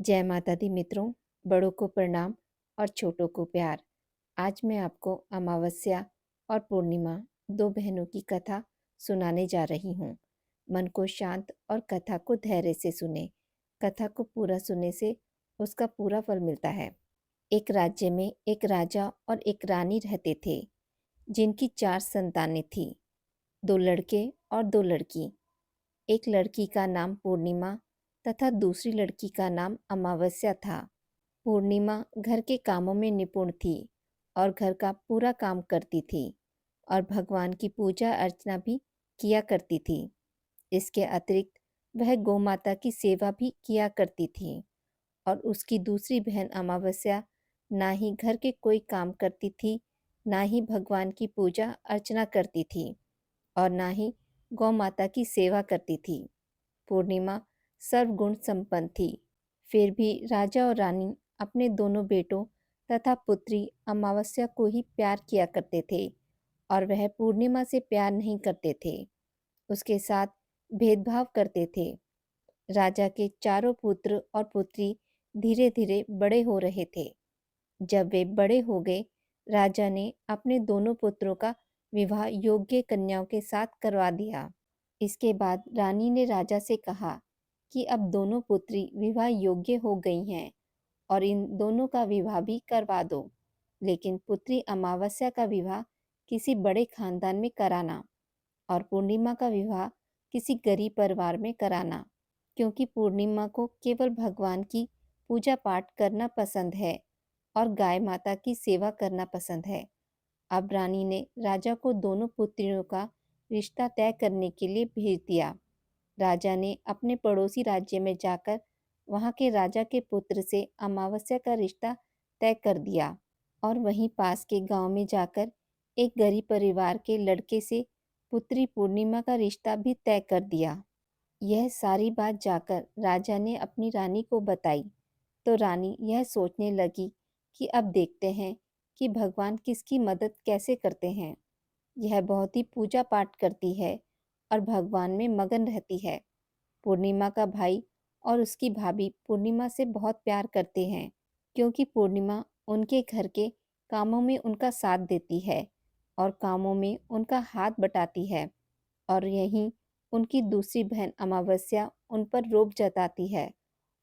जय माता दी मित्रों। बड़ों को प्रणाम और छोटों को प्यार। आज मैं आपको अमावस्या और पूर्णिमा दो बहनों की कथा सुनाने जा रही हूँ। मन को शांत और कथा को धैर्य से सुने। कथा को पूरा सुनने से उसका पूरा फल मिलता है। एक राज्य में एक राजा और एक रानी रहते थे, जिनकी 4 संतानें थीं। 2 लड़के और 2 लड़की। एक लड़की का नाम पूर्णिमा तथा दूसरी लड़की का नाम अमावस्या था। पूर्णिमा घर के कामों में निपुण थी और घर का पूरा काम करती थी और भगवान की पूजा अर्चना भी किया करती थी। इसके अतिरिक्त वह गौ माता की सेवा भी किया करती थी। और उसकी दूसरी बहन अमावस्या ना ही घर के कोई काम करती थी, ना ही भगवान की पूजा अर्चना करती थी और ना ही गौ माता की सेवा करती थी। पूर्णिमा सर्वगुण संपन्न थी। फिर भी राजा और रानी अपने दोनों बेटों तथा पुत्री अमावस्या को ही प्यार किया करते थे और वह पूर्णिमा से प्यार नहीं करते थे। उसके साथ भेदभाव करते थे। राजा के चारों पुत्र और पुत्री धीरे धीरे बड़े हो रहे थे। जब वे बड़े हो गए, राजा ने अपने दोनों पुत्रों का विवाह योग्य कन्याओं के साथ करवा दिया। इसके बाद रानी ने राजा से कहा कि अब दोनों पुत्री विवाह योग्य हो गई हैं और इन दोनों का विवाह भी करवा दो, लेकिन पुत्री अमावस्या का विवाह किसी बड़े खानदान में कराना और पूर्णिमा का विवाह किसी गरीब परिवार में कराना, क्योंकि पूर्णिमा को केवल भगवान की पूजा पाठ करना पसंद है और गाय माता की सेवा करना पसंद है। अब रानी ने राजा को दोनों पुत्रियों का रिश्ता तय करने के लिए भेज दिया। राजा ने अपने पड़ोसी राज्य में जाकर वहां के राजा के पुत्र से अमावस्या का रिश्ता तय कर दिया और वहीं पास के गांव में जाकर एक गरीब परिवार के लड़के से पुत्री पूर्णिमा का रिश्ता भी तय कर दिया। यह सारी बात जाकर राजा ने अपनी रानी को बताई तो रानी यह सोचने लगी कि अब देखते हैं कि भगवान किसकी मदद कैसे करते हैं। यह बहुत ही पूजा पाठ करती है और भगवान में मगन रहती है। पूर्णिमा का भाई और उसकी भाभी पूर्णिमा से बहुत प्यार करते हैं, क्योंकि पूर्णिमा उनके घर के कामों में उनका साथ देती है और कामों में उनका हाथ बटाती है। और यहीं उनकी दूसरी बहन अमावस्या उन पर रोब जताती है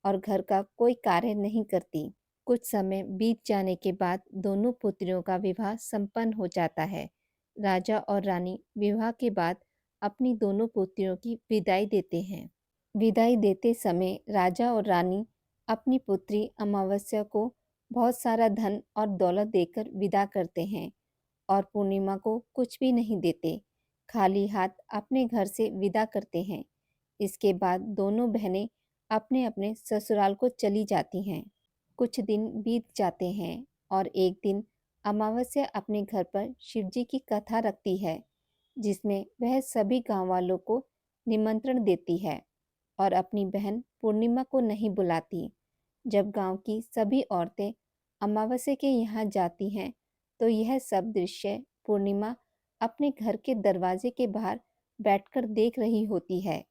और घर का कोई कार्य नहीं करती। कुछ समय बीत जाने के बाद दोनों पुत्रियों का विवाह संपन्न हो जाता है। राजा और रानी विवाह के बाद अपनी दोनों पुत्रियों की विदाई देते हैं। विदाई देते समय राजा और रानी अपनी पुत्री अमावस्या को बहुत सारा धन और दौलत देकर विदा करते हैं और पूर्णिमा को कुछ भी नहीं देते, खाली हाथ अपने घर से विदा करते हैं। इसके बाद दोनों बहनें अपने अपने ससुराल को चली जाती हैं। कुछ दिन बीत जाते हैं और एक दिन अमावस्या अपने घर पर शिवजी की कथा रखती है, जिसमें वह सभी गांव वालों को निमंत्रण देती है और अपनी बहन पूर्णिमा को नहीं बुलाती। जब गांव की सभी औरतें अमावस्या के यहाँ जाती हैं तो यह सब दृश्य पूर्णिमा अपने घर के दरवाजे के बाहर बैठकर देख रही होती है।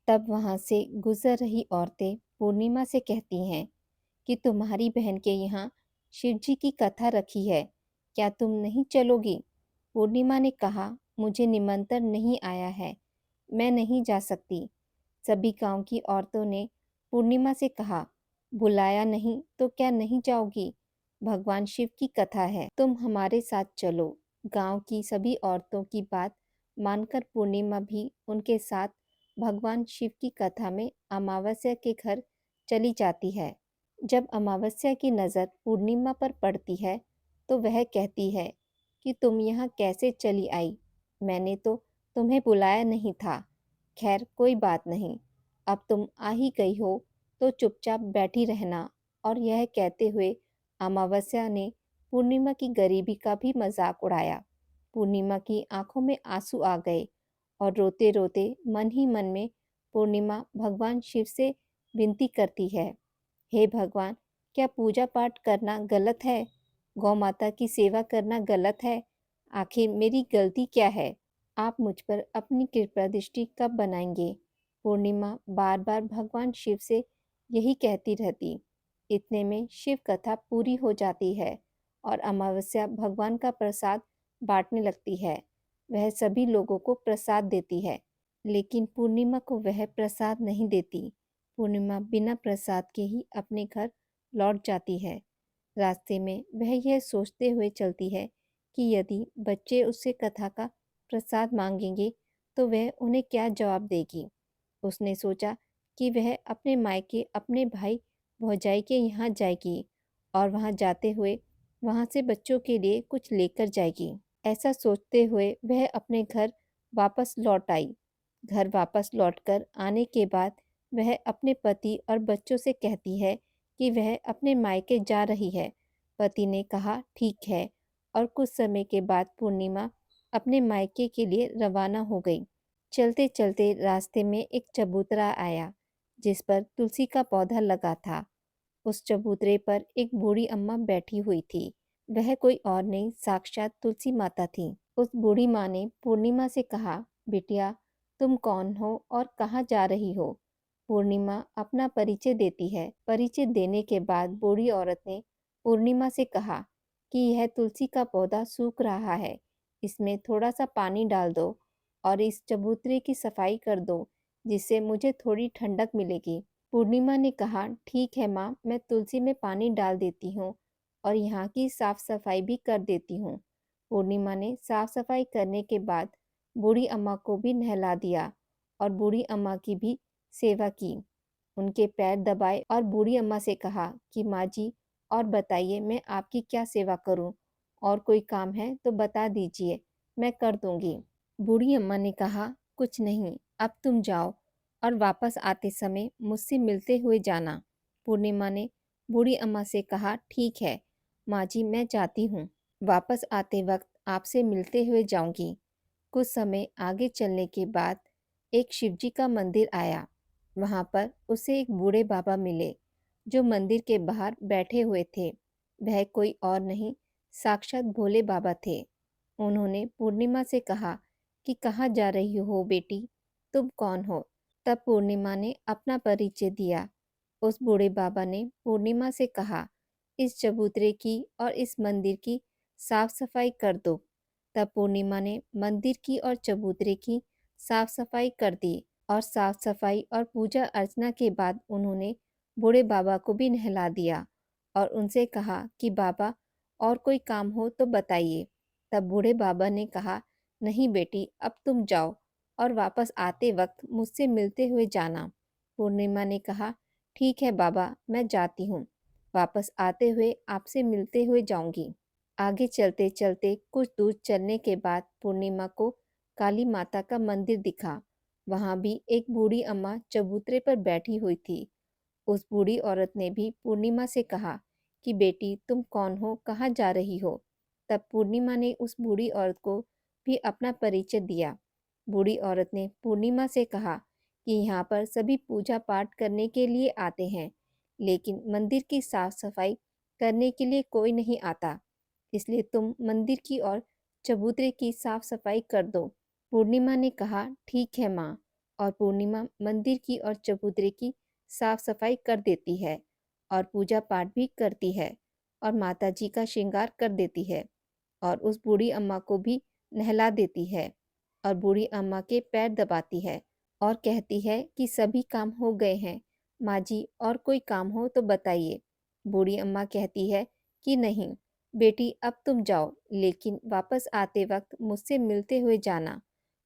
तब वहां से गुजर रही औरतें पूर्णिमा से कहती हैं कि तुम्हारी बहन के यहाँ शिव जी की कथा रखी है, क्या तुम नहीं चलोगी? पूर्णिमा ने कहा, मुझे निमंत्रण नहीं आया है, मैं नहीं जा सकती। सभी गांव की औरतों ने पूर्णिमा से कहा, बुलाया नहीं तो क्या नहीं जाओगी? भगवान शिव की कथा है, तुम हमारे साथ चलो। गांव की सभी औरतों की बात मानकर पूर्णिमा भी उनके साथ भगवान शिव की कथा में अमावस्या के घर चली जाती है। जब अमावस्या की नज़र पूर्णिमा पर पड़ती है तो वह कहती है कि तुम यहाँ कैसे चली आई? मैंने तो तुम्हें बुलाया नहीं था। खैर कोई बात नहीं, अब तुम आ ही गई हो तो चुपचाप बैठी रहना। और यह कहते हुए अमावस्या ने पूर्णिमा की गरीबी का भी मजाक उड़ाया। पूर्णिमा की आंखों में आंसू आ गए और रोते रोते मन ही मन में पूर्णिमा भगवान शिव से विनती करती है, हे भगवान, क्या पूजा पाठ करना गलत है? गौ माता की सेवा करना गलत है? आखिर मेरी गलती क्या है? आप मुझ पर अपनी कृपा दृष्टि कब बनाएंगे? पूर्णिमा बार बार भगवान शिव से यही कहती रहती। इतने में शिव कथा पूरी हो जाती है और अमावस्या भगवान का प्रसाद बांटने लगती है। वह सभी लोगों को प्रसाद देती है, लेकिन पूर्णिमा को वह प्रसाद नहीं देती। पूर्णिमा बिना प्रसाद के ही अपने घर लौट जाती है। रास्ते में वह यह सोचते हुए चलती है कि यदि बच्चे उससे कथा का प्रसाद मांगेंगे तो वह उन्हें क्या जवाब देगी। उसने सोचा कि वह अपने मायके अपने भाई भौजाई के यहाँ जाएगी और वहाँ जाते हुए वहाँ से बच्चों के लिए कुछ लेकर जाएगी। ऐसा सोचते हुए वह अपने घर वापस लौट आई। घर वापस लौटकर आने के बाद वह अपने पति और बच्चों से कहती है कि वह अपने मायके जा रही है। पति ने कहा ठीक है, और कुछ समय के बाद पूर्णिमा अपने मायके के लिए रवाना हो गई। चलते चलते रास्ते में एक चबूतरा आया जिस पर तुलसी का पौधा लगा था। उस चबूतरे पर एक बूढ़ी अम्मा बैठी हुई थी। वह कोई और नहीं, साक्षात तुलसी माता थी। उस बूढ़ी माँ ने पूर्णिमा से कहा, बिटिया तुम कौन हो और कहाँ जा रही हो। पूर्णिमा अपना परिचय देती है। परिचय देने के बाद बूढ़ी औरत ने पूर्णिमा से कहा कि यह तुलसी का पौधा सूख रहा है, इसमें थोड़ा सा पानी डाल दो और इस चबूतरे की सफाई कर दो, जिससे मुझे थोड़ी ठंडक मिलेगी। पूर्णिमा ने कहा, ठीक है माँ, मैं तुलसी में पानी डाल देती हूँ और यहाँ की साफ सफाई भी कर देती हूँ। पूर्णिमा ने साफ सफाई करने के बाद बूढ़ी अम्मा को भी नहला दिया और बूढ़ी अम्मा की भी सेवा की। उनके पैर दबाए और बूढ़ी अम्मा से कहा कि माँ जी, और बताइए मैं आपकी क्या सेवा करूँ, और कोई काम है तो बता दीजिए, मैं कर दूंगी। बूढ़ी अम्मा ने कहा, कुछ नहीं, अब तुम जाओ और वापस आते समय मुझसे मिलते हुए जाना। पूर्णिमा ने बूढ़ी अम्मा से कहा, ठीक है माँ जी, मैं जाती हूँ। वापस आते वक्त आपसे मिलते हुए जाऊंगी। कुछ समय आगे चलने के बाद एक शिवजी का मंदिर आया। वहां पर उसे एक बूढ़े बाबा मिले जो मंदिर के बाहर बैठे हुए थे। वह कोई और नहीं, साक्षात भोले बाबा थे। उन्होंने पूर्णिमा से कहा कि कहाँ जा रही हो बेटी, तुम कौन हो। तब पूर्णिमा ने अपना परिचय दिया। उस बूढ़े बाबा ने पूर्णिमा से कहा, इस चबूतरे की और इस मंदिर की साफ सफाई कर दो। तब पूर्णिमा ने मंदिर की और चबूतरे की साफ सफाई कर दी और साफ सफाई और पूजा अर्चना के बाद उन्होंने बूढ़े बाबा को भी नहला दिया और उनसे कहा कि बाबा, और कोई काम हो तो बताइए। तब बूढ़े बाबा ने कहा, नहीं बेटी, अब तुम जाओ और वापस आते वक्त मुझसे मिलते हुए जाना। पूर्णिमा ने कहा, ठीक है बाबा, मैं जाती हूँ। वापस आते हुए आपसे मिलते हुए जाऊंगी। आगे चलते चलते कुछ दूर चलने के बाद पूर्णिमा को काली माता का मंदिर दिखा। वहां भी एक बूढ़ी अम्मा चबूतरे पर बैठी हुई थी। उस बूढ़ी औरत ने भी पूर्णिमा से कहा कि बेटी तुम कौन हो, कहाँ जा रही हो। तब पूर्णिमा ने उस बूढ़ी औरत को भी अपना परिचय दिया। बूढ़ी औरत ने पूर्णिमा से कहा कि यहाँ पर सभी पूजा पाठ करने के लिए आते हैं, लेकिन मंदिर की साफ सफाई करने के लिए कोई नहीं आता, इसलिए तुम मंदिर की और चबूतरे की साफ सफाई कर दो। पूर्णिमा ने कहा, ठीक है माँ। और पूर्णिमा मंदिर की और चबूतरे की साफ सफाई कर देती है और पूजा पाठ भी करती है और माता जी का श्रृंगार कर देती है और उस बूढ़ी अम्मा को भी नहला देती है और बूढ़ी अम्मा के पैर दबाती है और कहती है कि सभी काम हो गए हैं माँ जी, और कोई काम हो तो बताइए। बूढ़ी अम्मा कहती है कि नहीं बेटी, अब तुम जाओ, लेकिन वापस आते वक्त मुझसे मिलते हुए जाना।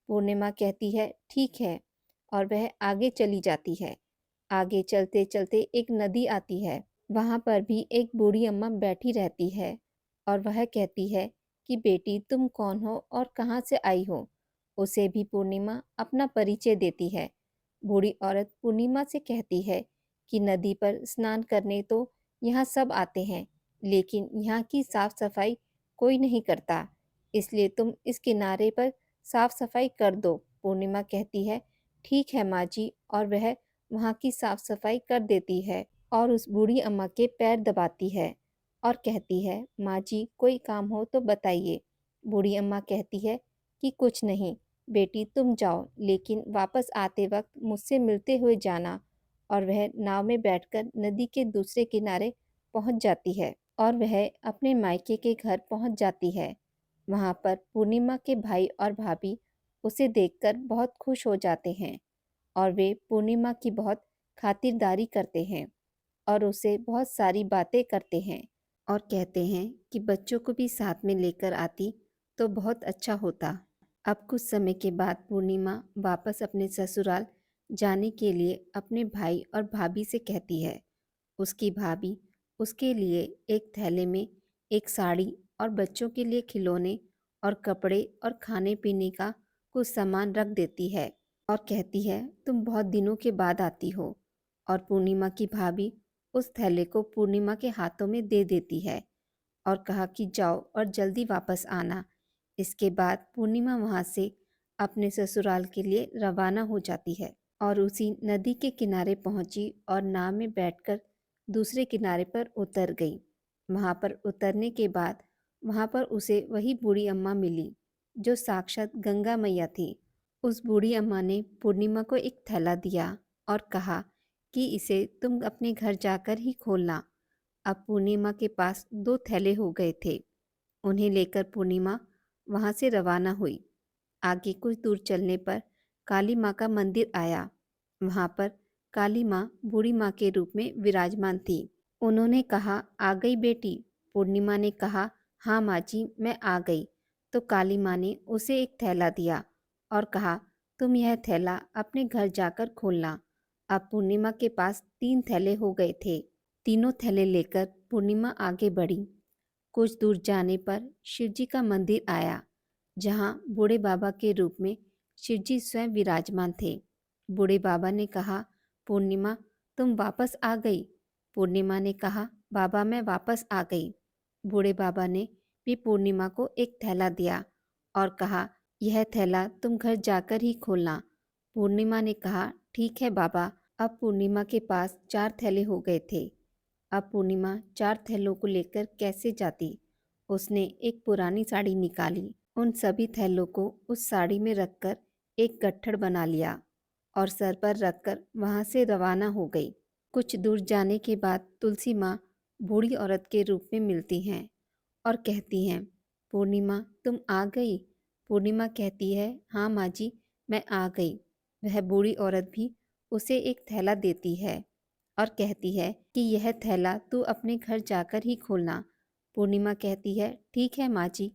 पूर्णिमा कहती है ठीक है, और वह आगे चली जाती है। आगे चलते चलते एक नदी आती है। वहां पर भी एक बूढ़ी अम्मा बैठी रहती है और वह कहती है कि बेटी तुम कौन हो और कहाँ से आई हो। उसे भी पूर्णिमा अपना परिचय देती है। बूढ़ी औरत पूर्णिमा से कहती है कि नदी पर स्नान करने तो यहाँ सब आते हैं, लेकिन यहाँ की साफ सफाई कोई नहीं करता, इसलिए तुम इस किनारे पर साफ सफाई कर दो। पूर्णिमा कहती है ठीक है माँ जी, और वह वहाँ की साफ सफाई कर देती है और उस बूढ़ी अम्मा के पैर दबाती है और कहती है, माँ जी कोई काम हो तो बताइए। बूढ़ी अम्मा कहती है कि कुछ नहीं बेटी, तुम जाओ, लेकिन वापस आते वक्त मुझसे मिलते हुए जाना और वह नाव में बैठकर नदी के दूसरे किनारे पहुंच जाती है और वह अपने मायके के घर पहुंच जाती है। वहां पर पूर्णिमा के भाई और भाभी उसे देखकर बहुत खुश हो जाते हैं और वे पूर्णिमा की बहुत खातिरदारी करते हैं और उसे बहुत सारी बातें करते हैं और कहते हैं कि बच्चों को भी साथ में लेकर आती तो बहुत अच्छा होता। अब कुछ समय के बाद पूर्णिमा वापस अपने ससुराल जाने के लिए अपने भाई और भाभी से कहती है। उसकी भाभी उसके लिए एक थैले में एक साड़ी और बच्चों के लिए खिलौने और कपड़े और खाने पीने का कुछ सामान रख देती है और कहती है तुम बहुत दिनों के बाद आती हो। और पूर्णिमा की भाभी उस थैले को पूर्णिमा के हाथों में दे देती है और कहा कि जाओ और जल्दी वापस आना। इसके बाद पूर्णिमा वहाँ से अपने ससुराल के लिए रवाना हो जाती है और उसी नदी के किनारे पहुंची और नाव में बैठकर दूसरे किनारे पर उतर गई। वहाँ पर उतरने के बाद वहाँ पर उसे वही बूढ़ी अम्मा मिली जो साक्षात गंगा मैया थी। उस बूढ़ी अम्मा ने पूर्णिमा को एक थैला दिया और कहा कि इसे तुम अपने घर जाकर ही खोलना। अब पूर्णिमा के पास दो थैले हो गए थे। उन्हें लेकर पूर्णिमा वहाँ से रवाना हुई। आगे कुछ दूर चलने पर काली माँ का मंदिर आया। वहाँ पर काली माँ बूढ़ी माँ के रूप में विराजमान थी। उन्होंने कहा आ गई बेटी। पूर्णिमा ने कहा हाँ माँ जी मैं आ गई। तो काली माँ ने उसे एक थैला दिया और कहा तुम यह थैला अपने घर जाकर खोलना। अब पूर्णिमा के पास तीन थैले हो गए थे। तीनों थैले लेकर पूर्णिमा आगे बढ़ी। कुछ दूर जाने पर शिवजी का मंदिर आया जहाँ बूढ़े बाबा के रूप में शिवजी स्वयं विराजमान थे। बूढ़े बाबा ने कहा पूर्णिमा तुम वापस आ गई। पूर्णिमा ने कहा बाबा मैं वापस आ गई। बूढ़े बाबा ने भी पूर्णिमा को एक थैला दिया और कहा यह थैला तुम घर जाकर ही खोलना। पूर्णिमा ने कहा ठीक है बाबा। अब पूर्णिमा के पास चार थैले हो गए थे। अब पूर्णिमा चार थैलों को लेकर कैसे जाती। उसने एक पुरानी साड़ी निकाली। उन सभी थैलों को उस साड़ी में रखकर एक गट्ठड़ बना लिया और सर पर रखकर वहां से रवाना हो गई। कुछ दूर जाने के बाद तुलसी माँ बूढ़ी औरत के रूप में मिलती हैं और कहती हैं पूर्णिमा तुम आ गई। पूर्णिमा कहती है हाँ माँ जी मैं आ गई। वह बूढ़ी औरत भी उसे एक थैला देती है और कहती है कि यह थैला तू अपने घर जाकर ही खोलना। पूर्णिमा कहती है ठीक है माँ जी।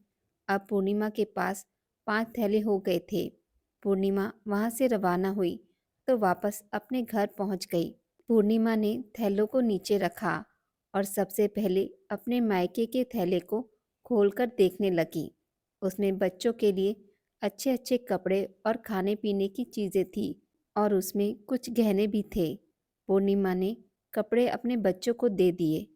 अब पूर्णिमा के पास पांच थैले हो गए थे। पूर्णिमा वहां से रवाना हुई तो वापस अपने घर पहुंच गई। पूर्णिमा ने थैलों को नीचे रखा और सबसे पहले अपने मायके के थैले को खोलकर देखने लगी। उसमें बच्चों के लिए अच्छे अच्छे कपड़े और खाने पीने की चीज़ें थी और उसमें कुछ गहने भी थे। पूर्णिमा ने कपड़े अपने बच्चों को दे दिए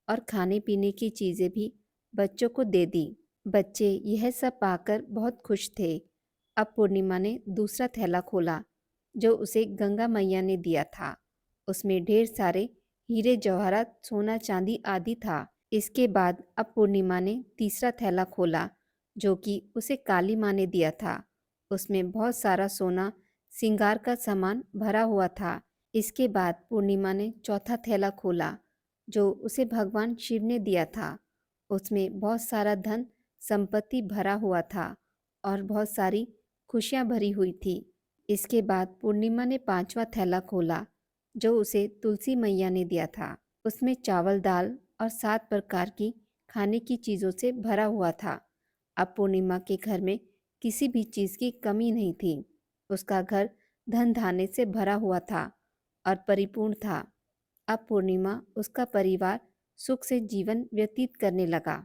और खाने पीने की चीज़ें भी बच्चों को दे दी। बच्चे यह सब पाकर बहुत खुश थे। अब पूर्णिमा ने दूसरा थैला खोला जो उसे गंगा मैया ने दिया था। उसमें ढेर सारे हीरे जवाहरात सोना चांदी आदि था। इसके बाद अब पूर्णिमा ने तीसरा थैला खोला जो कि उसे काली माँ ने दिया था। उसमें बहुत सारा सोना श्रृंगार का सामान भरा हुआ था। इसके बाद पूर्णिमा ने चौथा थैला खोला जो उसे भगवान शिव ने दिया था। उसमें बहुत सारा धन संपत्ति भरा हुआ था और बहुत सारी खुशियाँ भरी हुई थी। इसके बाद पूर्णिमा ने पांचवा थैला खोला जो उसे तुलसी मैया ने दिया था। उसमें चावल दाल और 7 प्रकार की खाने की चीज़ों से भरा हुआ था। अब पूर्णिमा के घर में किसी भी चीज़ की कमी नहीं थी। उसका घर धन धान्य से भरा हुआ था और परिपूर्ण था। अब पूर्णिमा उसका परिवार सुख से जीवन व्यतीत करने लगा।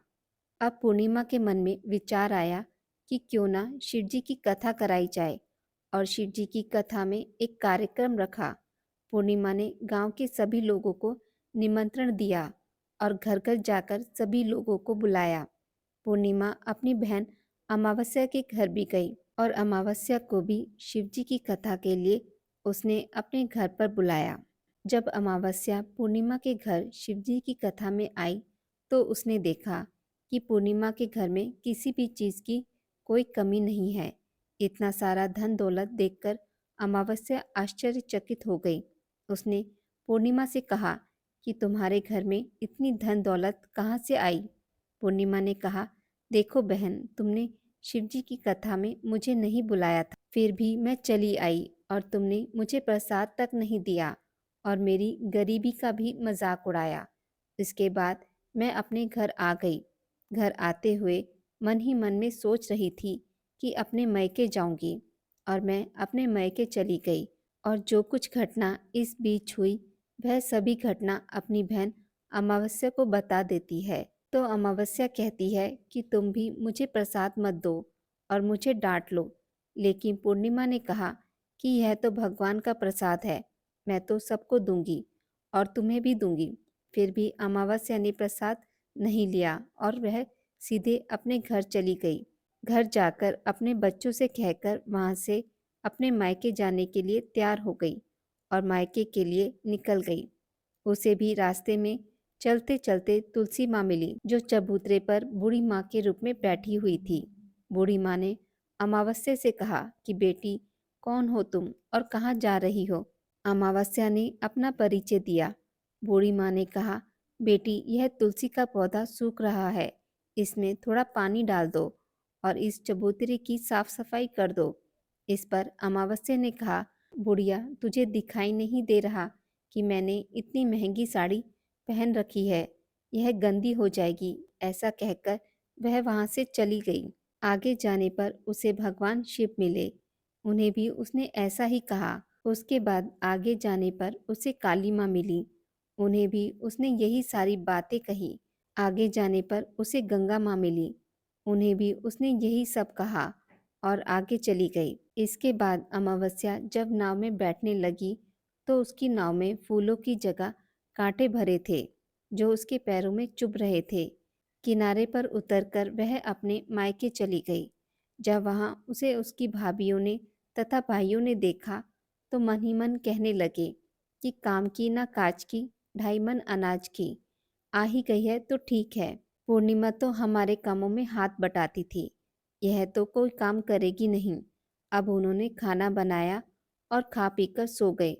अब पूर्णिमा के मन में विचार आया कि क्यों ना शिव जी की कथा कराई जाए और शिव जी की कथा में एक कार्यक्रम रखा। पूर्णिमा ने गांव के सभी लोगों को निमंत्रण दिया और घर घर जाकर सभी लोगों को बुलाया। पूर्णिमा अपनी बहन अमावस्या के घर भी गई और अमावस्या को भी शिव जी की कथा के लिए उसने अपने घर पर बुलाया। जब अमावस्या पूर्णिमा के घर शिवजी की कथा में आई तो उसने देखा कि पूर्णिमा के घर में किसी भी चीज़ की कोई कमी नहीं है। इतना सारा धन दौलत देखकर अमावस्या आश्चर्यचकित हो गई। उसने पूर्णिमा से कहा कि तुम्हारे घर में इतनी धन दौलत कहाँ से आई। पूर्णिमा ने कहा, देखो बहन, तुमने शिव जी की कथा में मुझे नहीं बुलाया था, फिर भी मैं चली आई और तुमने मुझे प्रसाद तक नहीं दिया और मेरी गरीबी का भी मजाक उड़ाया। इसके बाद मैं अपने घर आ गई। घर आते हुए मन ही मन में सोच रही थी कि अपने मैके जाऊंगी, और मैं अपने मैके चली गई। और जो कुछ घटना इस बीच हुई वह सभी घटना अपनी बहन अमावस्या को बता देती है। तो अमावस्या कहती है कि तुम भी मुझे प्रसाद मत दो और मुझे डांट लो। लेकिन पूर्णिमा ने कहा कि यह तो भगवान का प्रसाद है, मैं तो सबको दूंगी और तुम्हें भी दूंगी। फिर भी अमावस्या ने प्रसाद नहीं लिया और वह सीधे अपने घर चली गई। घर जाकर अपने बच्चों से कहकर वहां से अपने मायके जाने के लिए तैयार हो गई और मायके के लिए निकल गई। उसे भी रास्ते में चलते चलते तुलसी माँ मिली, जो चबूतरे पर बूढ़ी माँ के रूप में बैठी हुई थी। बूढ़ी माँ ने अमावस्या से कहा कि बेटी, कौन हो तुम और कहाँ जा रही हो। अमावस्या ने अपना परिचय दिया। बूढ़ी माँ ने कहा, बेटी, यह तुलसी का पौधा सूख रहा है, इसमें थोड़ा पानी डाल दो और इस चबूतरे की साफ सफाई कर दो। इस पर अमावस्या ने कहा, बुढ़िया, तुझे दिखाई नहीं दे रहा कि मैंने इतनी महंगी साड़ी पहन रखी है, यह गंदी हो जाएगी। ऐसा कहकर वह वहां से चली गई। आगे जाने पर उसे भगवान शिव मिले। उन्हें भी उसने ऐसा ही कहा। उसके बाद आगे जाने पर उसे काली माँ मिली। उन्हें भी उसने यही सारी बातें कही। आगे जाने पर उसे गंगा माँ मिली। उन्हें भी उसने यही सब कहा और आगे चली गई। इसके बाद अमावस्या जब नाव में बैठने लगी तो उसकी नाव में फूलों की जगह कांटे भरे थे, जो उसके पैरों में चुभ रहे थे। किनारे पर उतरकर वह अपने मायके चली गई। जब वहां उसे उसकी भाभीियों ने तथा भाइयों ने देखा तो मन ही मन कहने लगे कि काम की ना काज की, 2.5 मन अनाज की। आ ही गई है तो ठीक है। पूर्णिमा तो हमारे कामों में हाथ बटाती थी, यह तो कोई काम करेगी नहीं। अब उन्होंने खाना बनाया और खा पीकर सो गए।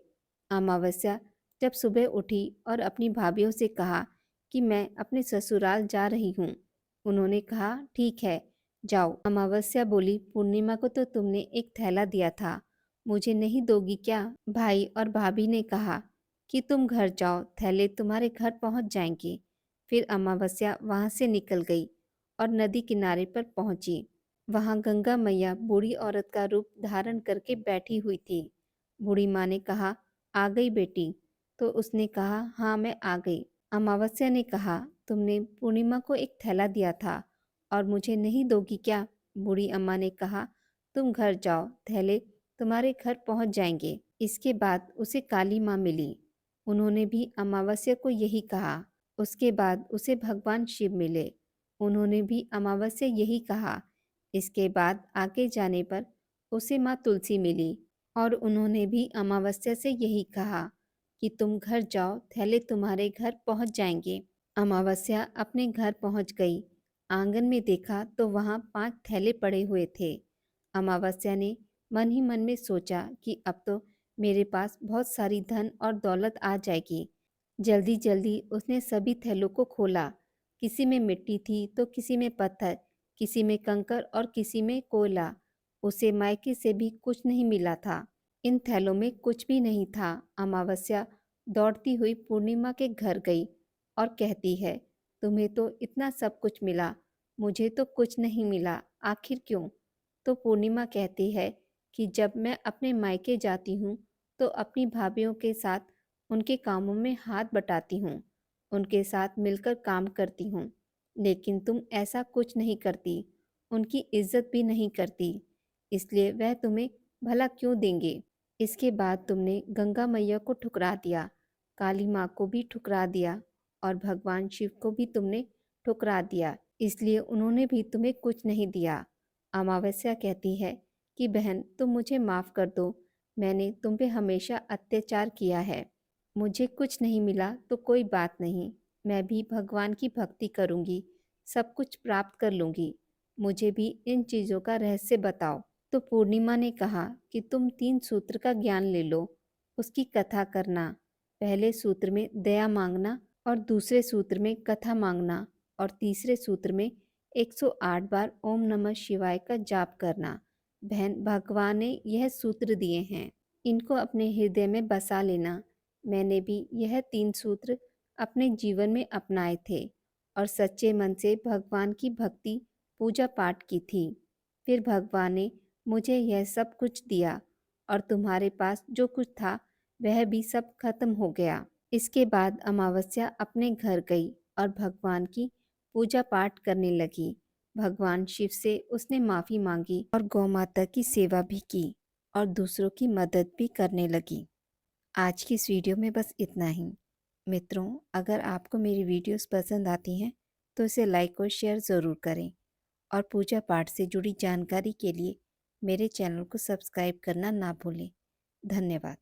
अमावस्या जब सुबह उठी और अपनी भाभीियों से कहा कि मैं अपने ससुराल जा रही हूँ। उन्होंने कहा, ठीक है, जाओ। अमावस्या बोली, पूर्णिमा को तो तुमने एक थैला दिया था, मुझे नहीं दोगी क्या। भाई और भाभी ने कहा कि तुम घर जाओ, थैले तुम्हारे घर पहुंच जाएंगे। फिर अमावस्या वहां से निकल गई और नदी किनारे पर पहुंची। वहां गंगा मैया बूढ़ी औरत का रूप धारण करके बैठी हुई थी। बूढ़ी माँ ने कहा, आ गई बेटी। तो उसने कहा, हाँ, मैं आ गई। अमावस्या ने कहा, तुमने पूर्णिमा को एक थैला दिया था और मुझे नहीं दोगी क्या। बूढ़ी अम्मा ने कहा, तुम घर जाओ, थैले तुम्हारे घर पहुंच जाएंगे। इसके बाद उसे काली माँ मिली। उन्होंने भी अमावस्या को यही कहा। उसके बाद उसे भगवान शिव मिले। उन्होंने भी अमावस्या यही कहा। इसके बाद आगे जाने पर उसे माँ तुलसी मिली और उन्होंने भी अमावस्या से यही कहा कि तुम घर जाओ, थैले तुम्हारे घर पहुंच जाएंगे। अमावस्या अपने घर पहुंच गई। आंगन में देखा तो वहां 5 थैले पड़े हुए थे। अमावस्या ने मन ही मन में सोचा कि अब तो मेरे पास बहुत सारी धन और दौलत आ जाएगी। जल्दी जल्दी उसने सभी थैलों को खोला। किसी में मिट्टी थी तो किसी में पत्थर, किसी में कंकर और किसी में कोयला। उसे मायके से भी कुछ नहीं मिला था। इन थैलों में कुछ भी नहीं था। अमावस्या दौड़ती हुई पूर्णिमा के घर गई और कहती है, तुम्हें तो इतना सब कुछ मिला, मुझे तो कुछ नहीं मिला, आखिर क्यों। तो पूर्णिमा कहती है कि जब मैं अपने मायके जाती हूँ तो अपनी भाभीियों के साथ उनके कामों में हाथ बटाती हूँ, उनके साथ मिलकर काम करती हूँ। लेकिन तुम ऐसा कुछ नहीं करती, उनकी इज्जत भी नहीं करती, इसलिए वह तुम्हें भला क्यों देंगे। इसके बाद तुमने गंगा मैया को ठुकरा दिया, काली माँ को भी ठुकरा दिया और भगवान शिव को भी तुमने ठुकरा दिया, इसलिए उन्होंने भी तुम्हें कुछ नहीं दिया। अमावस्या कहती है कि बहन, तुम मुझे माफ़ कर दो, मैंने तुम पे हमेशा अत्याचार किया है। मुझे कुछ नहीं मिला तो कोई बात नहीं, मैं भी भगवान की भक्ति करूंगी, सब कुछ प्राप्त कर लूंगी। मुझे भी इन चीज़ों का रहस्य बताओ। तो पूर्णिमा ने कहा कि तुम 3 सूत्र का ज्ञान ले लो, उसकी कथा करना। पहले सूत्र में दया मांगना और दूसरे सूत्र में कथा मांगना और तीसरे सूत्र में 108 बार ओम नमः शिवाय का जाप करना। बहन, भगवान ने यह सूत्र दिए हैं, इनको अपने हृदय में बसा लेना। मैंने भी यह 3 सूत्र अपने जीवन में अपनाए थे और सच्चे मन से भगवान की भक्ति पूजा पाठ की थी। फिर भगवान ने मुझे यह सब कुछ दिया और तुम्हारे पास जो कुछ था वह भी सब खत्म हो गया। इसके बाद अमावस्या अपने घर गई और भगवान की पूजा पाठ करने लगी। भगवान शिव से उसने माफ़ी मांगी और गौ माता की सेवा भी की और दूसरों की मदद भी करने लगी। आज की इस वीडियो में बस इतना ही। मित्रों, अगर आपको मेरी वीडियोस पसंद आती हैं तो इसे लाइक और शेयर ज़रूर करें और पूजा पाठ से जुड़ी जानकारी के लिए मेरे चैनल को सब्सक्राइब करना ना भूलें। धन्यवाद।